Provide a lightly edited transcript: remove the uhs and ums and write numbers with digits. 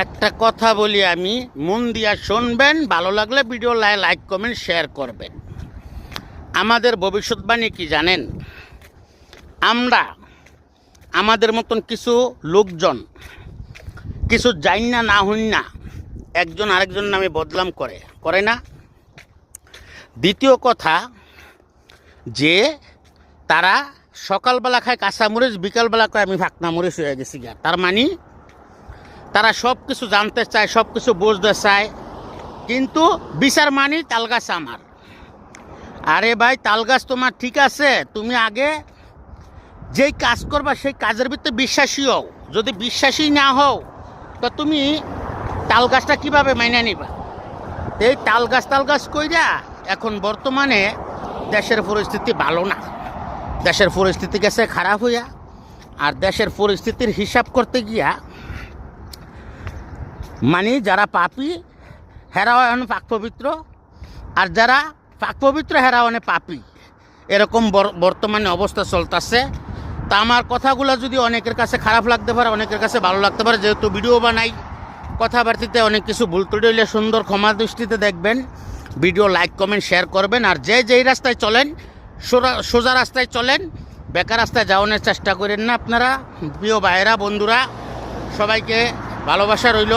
একটা কথা বলি, আমি মন দিয়া শুনবেন, ভালো লাগলে ভিডিও লাইক কমেন্ট শেয়ার করবেন। আমাদের ভবিষ্যৎবাণী কি জানেন? আমরা আমাদের মতন কিছু লোকজন কিছু জান না হইন না একজন আরেকজন নামে বদনাম করে না। দ্বিতীয় কথা যে তারা সকালবেলা খায় কাঁচামরিচ, বিকালবেলা কয় আমি ফাঁকনা মরিচ হয়ে গেছি গা। তার মানে তারা সব কিছু জানতে চায়, সব কিছু বুঝতে চায়, কিন্তু বিচার মানি তালগাছ আমার। আরে ভাই, তালগাছ তোমার ঠিক আছে, তুমি আগে যেই কাজ করবা সেই কাজের ভিতরে বিশ্বাসী হও। যদি বিশ্বাসী না হও তো তুমি তালগাছটা কীভাবে মাইনে নিবা? এই তালগাছ কইরা এখন বর্তমানে দেশের পরিস্থিতি ভালো না, দেশের পরিস্থিতি গেছে খারাপ হইয়া। আর দেশের পরিস্থিতির হিসাব করতে গিয়া মানে যারা পাপী হেরাও এখন পাক পবিত্র, আর যারা পাক পবিত্র হেরাও মানে পাপী, এরকম বর্তমানে অবস্থা চলতেছে। তা আমার কথাগুলো যদি অনেকের কাছে খারাপ লাগতে পারে, অনেকের কাছে ভালো লাগতে পারে, যেহেতু ভিডিও বানাই, কথাবার্তিতে অনেক কিছু ভুল ত্রুটি হইলে সুন্দর ক্ষমা দৃষ্টিতে দেখবেন। ভিডিও লাইক কমেন্ট শেয়ার করবেন। আর যেই রাস্তায় চলেন সোজা রাস্তায় চলেন, বেকার রাস্তায় যাওয়ানোর চেষ্টা করেন না। আপনারা প্রিয় ভাইয়েরা, বন্ধুরা, সবাইকে ভালোবাসা রইল।